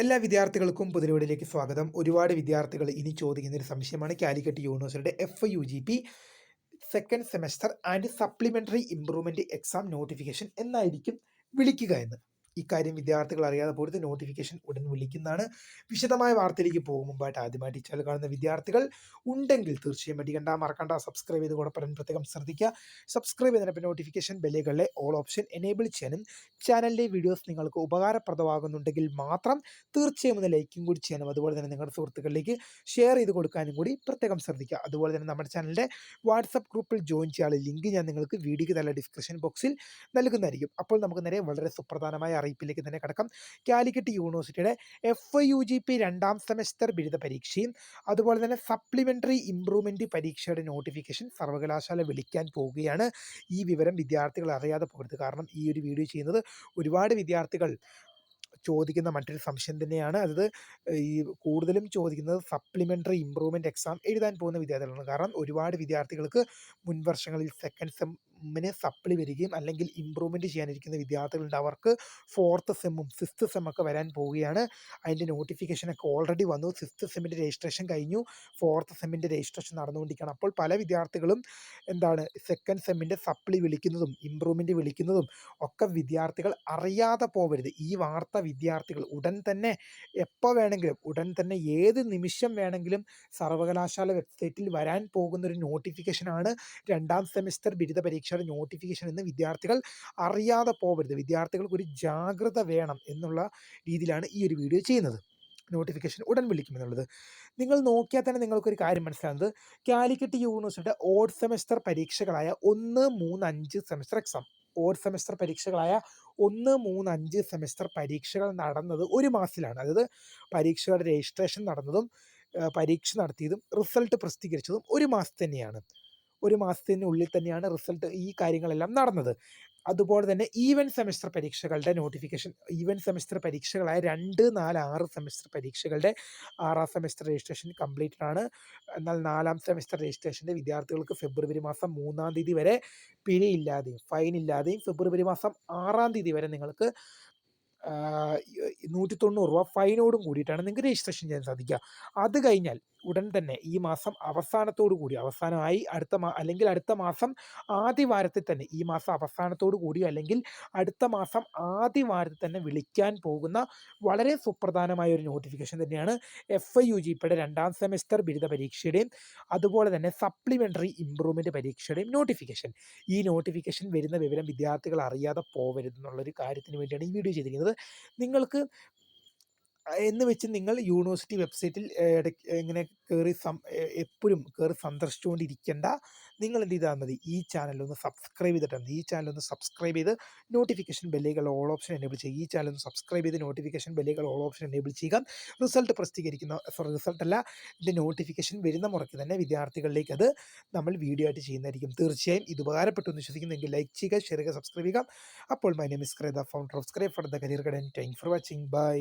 എല്ലാ വിദ്യാർത്ഥികൾക്കും പുതിയവിടിലേക്ക് സ്വാഗതം. ഒരുപാട് വിദ്യാർത്ഥികൾ ഇനി ചോദിക്കുന്ന ഒരു സംശയമാണ് കാലിക്കറ്റ് യൂണിവേഴ്സിറ്റിയുടെ FUGP second semester and supplementary improvement exam notification എന്നായിരിക്കും വിളിക്കുക എന്ന്. ഇക്കാര്യം വിദ്യാർത്ഥികൾ അറിയാതെ പോയിട്ട് നോട്ടിഫിക്കേഷൻ ഉടൻ വിളിക്കുന്നതാണ്. വിശദമായ വാർത്തയിലേക്ക് പോകും മുമ്പായിട്ട് ആദ്യമായിട്ട് ഈ ചാനൽ കാണുന്ന വിദ്യാർത്ഥികൾ ഉണ്ടെങ്കിൽ തീർച്ചയായും അടിക്കണ്ട, മറക്കണ്ട, സബ്സ്ക്രൈബ് ചെയ്ത് കൂടെ പറയാൻ പ്രത്യേകം ശ്രദ്ധിക്കുക. സബ്സ്ക്രൈബ് ചെയ്തതിനൊപ്പം നോട്ടിഫിക്കേഷൻ ബെല്ലുകളിലെ ഓൾ ഓപ്ഷൻ എനേബിൾ ചെയ്യാനും ചാനലിലെ വീഡിയോസ് നിങ്ങൾക്ക് ഉപകാരപ്രദമാകുന്നുണ്ടെങ്കിൽ മാത്രം തീർച്ചയായും ഒന്ന് ലൈക്കും കൂടി ചെയ്യാനും അതുപോലെ തന്നെ നിങ്ങളുടെ സുഹൃത്തുക്കളിലേക്ക് ഷെയർ ചെയ്ത് കൊടുക്കാനും കൂടി പ്രത്യേകം ശ്രദ്ധിക്കുക. അതുപോലെ തന്നെ നമ്മുടെ ചാനലിൻ്റെ വാട്സപ്പ് ഗ്രൂപ്പിൽ ജോയിൻ ചെയ്യാനുള്ള ലിങ്ക് ഞാൻ നിങ്ങൾക്ക് വീഡിയോയ്ക്ക് നല്ല ഡിസ്ക്രിപ്ഷൻ ബോക്സിൽ നൽകുന്നതായിരിക്കും. അപ്പോൾ നമുക്ക് നേരെ വളരെ സുപ്രധാനമായ അറിയിപ്പിലേക്ക് തന്നെ കടക്കാം. കാലിക്കറ്റ് യൂണിവേഴ്സിറ്റിയുടെ FUGP രണ്ടാം സെമസ്റ്റർ ബിരുദ പരീക്ഷയും അതുപോലെ തന്നെ സപ്ലിമെൻ്ററി ഇംപ്രൂവ്മെൻ്റ് പരീക്ഷയുടെ നോട്ടിഫിക്കേഷൻ സർവകലാശാല വിളിക്കാൻ പോവുകയാണ്. ഈ വിവരം വിദ്യാർത്ഥികൾ അറിയാതെ പോകരുത്. കാരണം ഈ ഒരു വീഡിയോ ചെയ്യുന്നത് ഒരുപാട് വിദ്യാർത്ഥികൾ ചോദിക്കുന്ന മറ്റൊരു സംശയം തന്നെയാണ്. അത് ഈ കൂടുതലും ചോദിക്കുന്നത് സപ്ലിമെൻ്ററി ഇംപ്രൂവ്മെൻ്റ് എക്സാം എഴുതാൻ പോകുന്ന വിദ്യാർത്ഥികളാണ്. കാരണം ഒരുപാട് വിദ്യാർത്ഥികൾക്ക് മുൻ വർഷങ്ങളിൽ സെക്കൻഡ് സെമ്മിന് സപ്ലി വരികയും അല്ലെങ്കിൽ ഇംപ്രൂവ്മെൻറ്റ് ചെയ്യാനിരിക്കുന്ന വിദ്യാർത്ഥികളുണ്ട്. അവർക്ക് ഫോർത്ത് സെമ്മും ഫിഫ്ത്ത് സെമ്മൊക്കെ വരാൻ പോവുകയാണ്. അതിൻ്റെ നോട്ടിഫിക്കേഷനൊക്കെ ഓൾറെഡി വന്നു. ഫിഫ്ത്ത് സെമ്മിൻ്റെ രജിസ്ട്രേഷൻ കഴിഞ്ഞു, ഫോർത്ത് സെമ്മിൻ്റെ രജിസ്ട്രേഷൻ നടന്നുകൊണ്ടിരിക്കുകയാണ്. അപ്പോൾ പല വിദ്യാർത്ഥികളും സെക്കൻഡ് സെമ്മിൻ്റെ സപ്ലി വിളിക്കുന്നതും ഇംപ്രൂവ്മെൻറ്റ് വിളിക്കുന്നതും ഒക്കെ വിദ്യാർത്ഥികൾ അറിയാതെ പോകരുത്. ഈ വാർത്ത വിദ്യാർത്ഥികൾ ഉടൻ തന്നെ എപ്പോൾ വേണമെങ്കിലും ഉടൻ തന്നെ ഏത് നിമിഷം വേണമെങ്കിലും സർവകലാശാല വെബ്സൈറ്റിൽ വരാൻ പോകുന്നൊരു നോട്ടിഫിക്കേഷനാണ് രണ്ടാം സെമിസ്റ്റർ ബിരുദ പരീക്ഷയുടെ നോട്ടിഫിക്കേഷൻ എന്ന് വിദ്യാർത്ഥികൾ അറിയാതെ പോകരുത്. വിദ്യാർത്ഥികൾക്ക് ഒരു ജാഗ്രത വേണം എന്നുള്ള രീതിയിലാണ് ഈ ഒരു വീഡിയോ ചെയ്യുന്നത്. നോട്ടിഫിക്കേഷൻ ഉടൻ വിളിക്കുമെന്നുള്ളത് നിങ്ങൾ നോക്കിയാൽ തന്നെ നിങ്ങൾക്കൊരു കാര്യം മനസ്സിലാകുന്നത്, കാലിക്കറ്റ് യൂണിവേഴ്സിറ്റിയുടെ ഓഡ് സെമസ്റ്റർ പരീക്ഷകളായ 1, 3, 5 സെമസ്റ്റർ എക്സാം, ഓഡ് സെമസ്റ്റർ പരീക്ഷകളായ 1, 3, 5 സെമസ്റ്റർ പരീക്ഷകൾ നടന്നത് ഒരു മാസത്തിലാണ്. അതായത് പരീക്ഷകളുടെ രജിസ്ട്രേഷൻ നടന്നതും പരീക്ഷ നടത്തിയതും റിസൾട്ട് പ്രസിദ്ധീകരിച്ചതും ഒരു മാസം തന്നെയാണ്. ഒരു മാസത്തിനുള്ളിൽ തന്നെയാണ് റിസൾട്ട് ഈ കാര്യങ്ങളെല്ലാം നടന്നത്. അതുപോലെ തന്നെ ഈവൻ സെമസ്റ്റർ പരീക്ഷകളുടെ നോട്ടിഫിക്കേഷൻ, ഈവൻ സെമസ്റ്റർ പരീക്ഷകളായ 2, 4, 6 സെമസ്റ്റർ പരീക്ഷകളുടെ 6ാം സെമസ്റ്റർ രജിസ്ട്രേഷൻ കംപ്ലീറ്റഡ് ആണ്. എന്നാൽ 4ാം സെമസ്റ്റർ രജിസ്ട്രേഷൻ്റെ വിദ്യാർത്ഥികൾക്ക് ഫെബ്രുവരി മാസം 3-ാം തീയതി വരെ പിഴയില്ലാതെയും ഫൈനില്ലാതെയും ഫെബ്രുവരി മാസം 6-ാം തീയതി വരെ നിങ്ങൾക്ക് 190 രൂപ ഫൈനോടും കൂടിയിട്ടാണ് നിങ്ങൾക്ക് രജിസ്ട്രേഷൻ ചെയ്യാൻ സാധിക്കുക. അത് കഴിഞ്ഞാൽ ഉടൻ തന്നെ ഈ മാസം അവസാനത്തോടു കൂടി, അവസാനമായി അല്ലെങ്കിൽ അടുത്ത മാസം ആദ്യ വാരത്തിൽ തന്നെ, ഈ മാസം അവസാനത്തോടു കൂടി അല്ലെങ്കിൽ അടുത്ത മാസം ആദ്യ വാരത്തിൽ തന്നെ വിളിക്കാൻ പോകുന്ന വളരെ സുപ്രധാനമായ ഒരു നോട്ടിഫിക്കേഷൻ തന്നെയാണ് FUGPയുടെ രണ്ടാം സെമസ്റ്റർ ബിരുദ പരീക്ഷയുടെയും അതുപോലെ തന്നെ സപ്ലിമെൻ്ററി ഇംപ്രൂവ്മെൻറ്റ് പരീക്ഷയുടെയും നോട്ടിഫിക്കേഷൻ. ഈ നോട്ടിഫിക്കേഷൻ വരുന്ന വിവരം വിദ്യാർത്ഥികൾ അറിയാതെ പോകരുതെന്നുള്ളൊരു കാര്യത്തിന് വേണ്ടിയാണ് ഈ വീഡിയോ ചെയ്തിരിക്കുന്നത്. നിങ്ങൾക്ക് എന്ന് വെച്ച് നിങ്ങൾ യൂണിവേഴ്സിറ്റി വെബ്സൈറ്റിൽ ഇങ്ങനെ കയറി എപ്പോഴും കയറി സന്ദർശിച്ചുകൊണ്ടിരിക്കേണ്ട. നിങ്ങൾ എന്ത് ചെയ്താൽ മതി, ഈ ചാനലൊന്ന് സബ്സ്ക്രൈബ് ചെയ്തിട്ടാണ് മതി. ഈ ചാനലൊന്ന് സബ്സ്ക്രൈബ് ചെയ്ത് നോട്ടിഫിക്കേഷൻ ബെല്ലുകൾ ഓൾ ഓപ്ഷൻ എനേബിൾ ചെയ്യുക. ഈ ചാനലൊന്ന് സബ്സ്ക്രൈബ് ചെയ്ത് നോട്ടിഫിക്കേഷൻ ബെല്ലുകൾ ഓൾ ഓപ്ഷൻ എനേബിൾ ചെയ്യുക. റിസൾട്ട് പ്രസിദ്ധീകരിക്കുന്ന റിസൾട്ടല്ല, ഇതിൻ്റെ നോട്ടിഫിക്കേഷൻ വരുന്ന മുറയ്ക്ക് തന്നെ വിദ്യാർത്ഥികളിലേക്ക് അത് നമ്മൾ വീഡിയോ ആയിട്ട് ചെയ്യുന്നതായിരിക്കും. തീർച്ചയായും ഇത് ഉപകാരപ്പെട്ടു എന്ന് വിശ്വസിക്കുന്നെങ്കിൽ ലൈക്ക് ചെയ്യുക, ഷെയർ ചെയ്യുക, സബ്സ്ക്രൈബ് ചെയ്യുക. അപ്പോൾ മൈ നെയിം ഇസ് ക്രേദ, founder of scribe for the career guidance. Thank for watching. By.